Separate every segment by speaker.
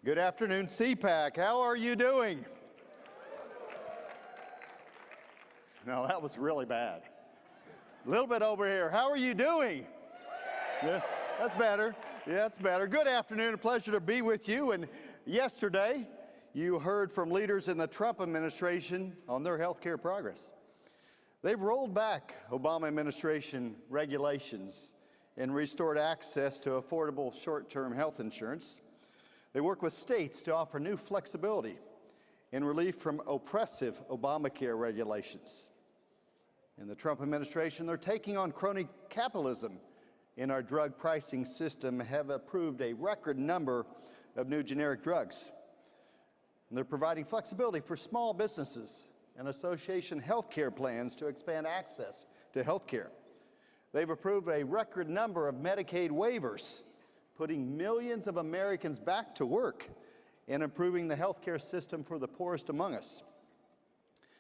Speaker 1: Good afternoon, CPAC. How are you doing? No, that was really bad. A little bit over here. How are you doing? Yeah, that's better. Yeah, that's better. Good afternoon. A pleasure to be with you. And yesterday, you heard from leaders in the Trump administration on their health care progress. They've rolled back Obama administration regulations and restored access to affordable short-term health insurance. They work with states to offer new flexibility and relief from oppressive Obamacare regulations. In the Trump administration, they're taking on crony capitalism in our drug pricing system, have approved a record number of new generic drugs. And they're providing flexibility for small businesses and association health care plans to expand access to health care. They've approved a record number of Medicaid waivers, putting millions of Americans back to work and improving the health care system for the poorest among us.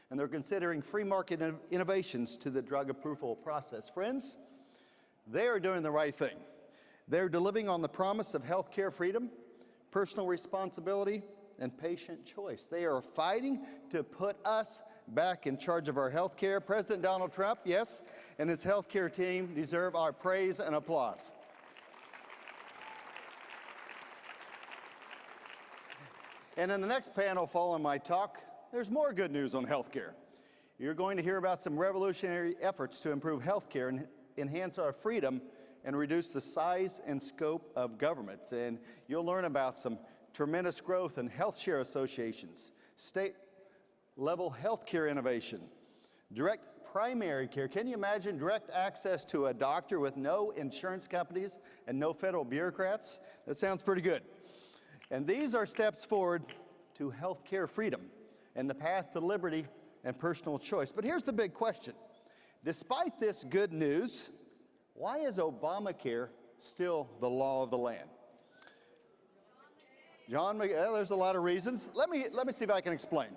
Speaker 1: And they're considering free market innovations to the drug approval process. Friends, they are doing the right thing. They're delivering on the promise of health care freedom, personal responsibility, and patient choice. They are fighting to put us back in charge of our health care. President Donald Trump, yes, and his health care team deserve our praise and applause. And in the next panel following my talk, there's more good news on health care. You're going to hear about some revolutionary efforts to improve health care and enhance our freedom and reduce the size and scope of government. And you'll learn about some tremendous growth in health share associations, state-level health care innovation, direct primary care. Can you imagine direct access to a doctor with no insurance companies and no federal bureaucrats? That sounds pretty good. And these are steps forward to health care freedom and the path to liberty and personal choice. But here's the big question. Despite this good news, why is Obamacare still the law of the land? John, there's a lot of reasons. Let me see if I can explain.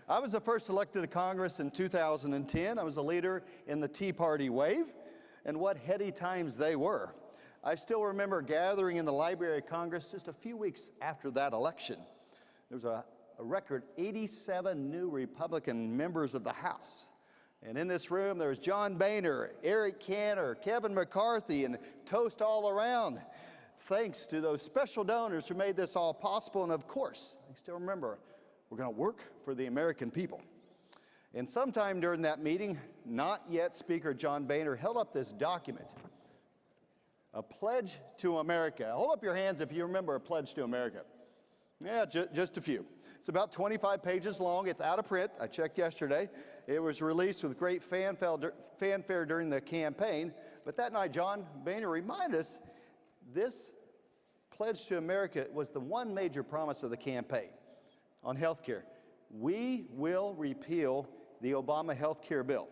Speaker 1: I was the first elected to Congress in 2010. I was a leader in the Tea Party wave, and what heady times they were. I still remember gathering in the Library of Congress just a few weeks after that election. There was a record 87 new Republican members of the House. And in this room, there was John Boehner, Eric Cantor, Kevin McCarthy, and toast all around. Thanks to those special donors who made this all possible. And of course, I still remember, we're going to work for the American people. And sometime during that meeting, not yet Speaker John Boehner held up this document, a pledge to America. Hold up your hands if you remember a pledge to America. Yeah, just a few. It's about 25 pages long. It's out of print. I checked yesterday. It was released with great fanfare during the campaign. But that night, John Boehner reminded us this pledge to America was the one major promise of the campaign on health care. We will repeal the Obama health care bill.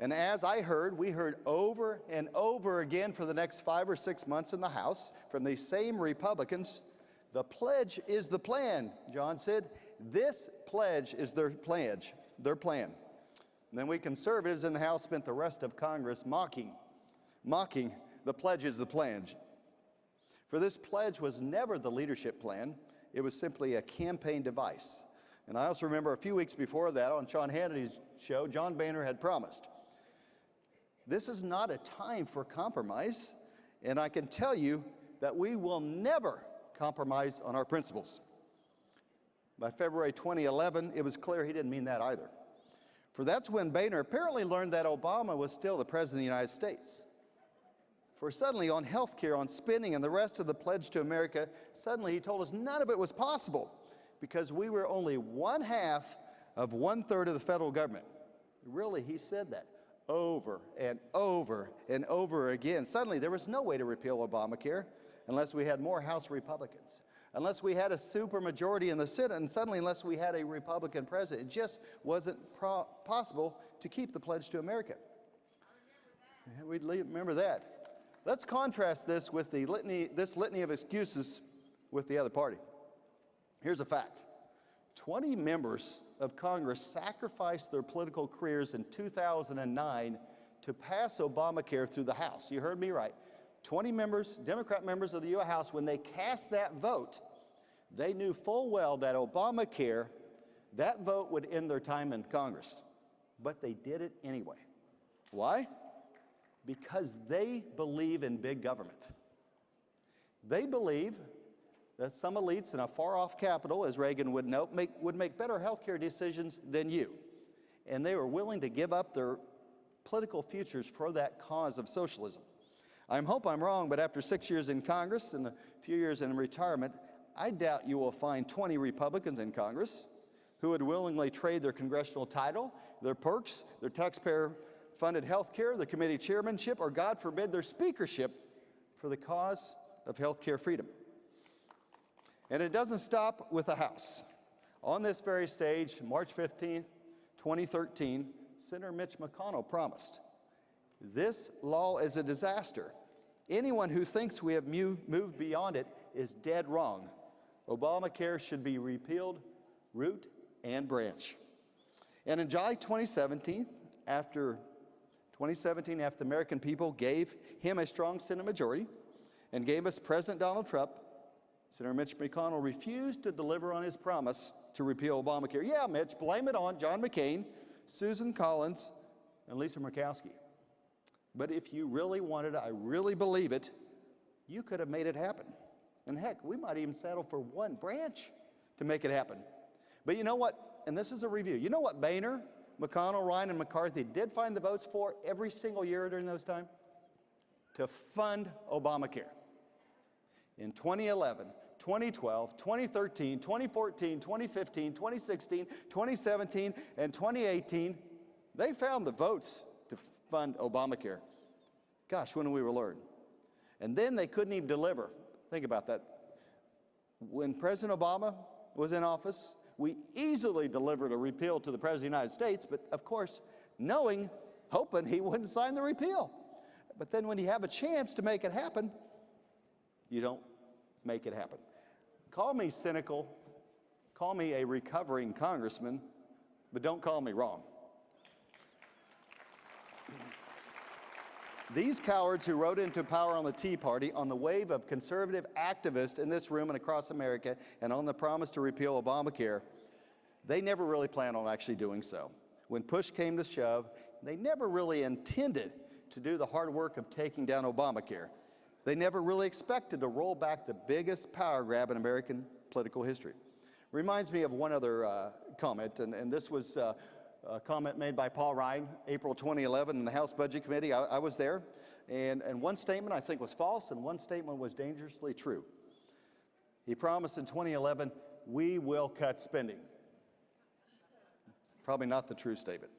Speaker 1: And as we heard over and over again for the next 5 or 6 months in the House from these same Republicans, the pledge is the plan, John said. This pledge is their plan. And then we conservatives in the House spent the rest of Congress mocking the pledge is the plan. For this pledge was never the leadership plan. It was simply a campaign device. And I also remember a few weeks before that on Sean Hannity's show, John Boehner had promised, this is not a time for compromise, and I can tell you that we will never compromise on our principles. By February 2011, it was clear he didn't mean that either. For that's when Boehner apparently learned that Obama was still the President of the United States. For suddenly on health care, on spending, and the rest of the pledge to America, suddenly he told us none of it was possible because we were only 1/2 of 1/3 of the federal government. Really, he said that over and over and over again. Suddenly, there was no way to repeal Obamacare unless we had more House Republicans, unless we had a supermajority in the Senate, and suddenly unless we had a Republican president. It just wasn't possible to keep the pledge to America. We remember that. Let's contrast this with this litany of excuses with the other party. Here's a fact. 20 members of Congress sacrificed their political careers in 2009 to pass Obamacare through the House. You heard me right. 20 members, Democrat members of the U.S. House, when they cast that vote, They knew full well that Obamacare, that vote would end their time in Congress. But they did it anyway. Why? Because they believe in big government. They believe that some elites in a far-off capital, as Reagan would note, would make better health care decisions than you. And they were willing to give up their political futures for that cause of socialism. I hope I'm wrong, but after 6 years in Congress and a few years in retirement, I doubt you will find 20 Republicans in Congress who would willingly trade their congressional title, their perks, their taxpayer-funded health care, their committee chairmanship, or God forbid, their speakership for the cause of health care freedom. And it doesn't stop with the House. On this very stage, March 15th, 2013, Senator Mitch McConnell promised, "This law is a disaster. Anyone who thinks we have moved beyond it is dead wrong. Obamacare should be repealed, root and branch." And in July 2017, after the American people gave him a strong Senate majority and gave us President Donald Trump, Senator Mitch McConnell refused to deliver on his promise to repeal Obamacare. Yeah, Mitch, blame it on John McCain, Susan Collins, and Lisa Murkowski. But if you really wanted it, I really believe it, you could have made it happen. And heck, we might even settle for one branch to make it happen. But you know what? And this is a review. You know what Boehner, McConnell, Ryan, and McCarthy did find the votes for every single year during those times? To fund Obamacare. In 2011, 2012, 2013, 2014, 2015, 2016, 2017, and 2018, they found the votes to fund Obamacare. Gosh, when we were learned. And then they couldn't even deliver. Think about that. When President Obama was in office, we easily delivered a repeal to the President of the United States, but of course, hoping he wouldn't sign the repeal. But then when you have a chance to make it happen, you don't make it happen. Call me cynical, call me a recovering congressman, but don't call me wrong. These cowards who rode into power on the Tea Party on the wave of conservative activists in this room and across America and on the promise to repeal Obamacare, they never really planned on actually doing so. When push came to shove, they never really intended to do the hard work of taking down Obamacare. They never really expected to roll back the biggest power grab in American political history. Reminds me of one other comment, and this was a comment made by Paul Ryan, April 2011 in the House Budget Committee. I was there, and one statement I think was false, and one statement was dangerously true. He promised in 2011, "We will cut spending." Probably not the true statement.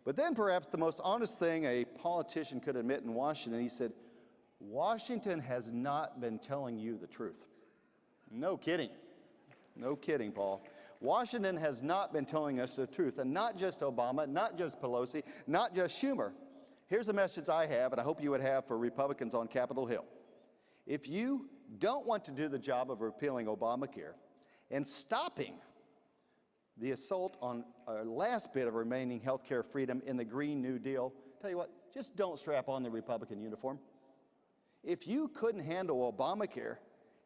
Speaker 1: But then perhaps the most honest thing a politician could admit in Washington, he said, "Washington has not been telling you the truth." No kidding. No kidding, Paul. Washington has not been telling us the truth, and not just Obama, not just Pelosi, not just Schumer. Here's a message I have, and I hope you would have for Republicans on Capitol Hill. If you don't want to do the job of repealing Obamacare and stopping the assault on our last bit of remaining health care freedom in the Green New Deal, tell you what, just don't strap on the Republican uniform. If you couldn't handle Obamacare,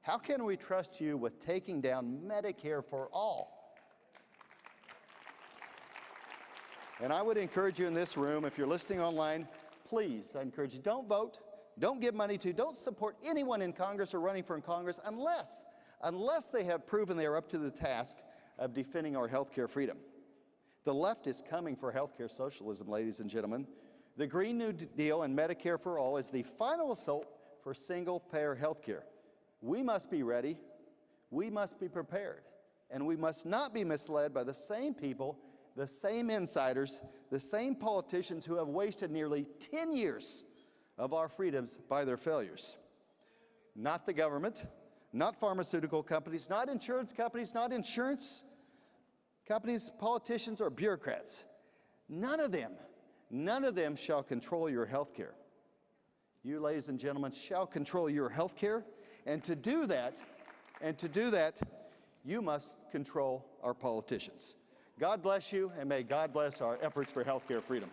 Speaker 1: how can we trust you with taking down Medicare for all? And I would encourage you in this room, if you're listening online, please, I encourage you, don't vote, don't give money to, don't support anyone in Congress or running for Congress unless they have proven they are up to the task of defending our health care freedom. The left is coming for health care socialism, ladies and gentlemen. The Green New Deal and Medicare for all is the final assault for single-payer health care. We must be ready, we must be prepared, and we must not be misled by the same people, the same insiders, the same politicians who have wasted nearly 10 years of our freedoms by their failures. Not the government, not pharmaceutical companies, not insurance companies, not insurance companies, politicians, or bureaucrats. None of them shall control your health care. You, ladies and gentlemen, shall control your health care, and to do that, you must control our politicians. God bless you, and may God bless our efforts for health care freedom.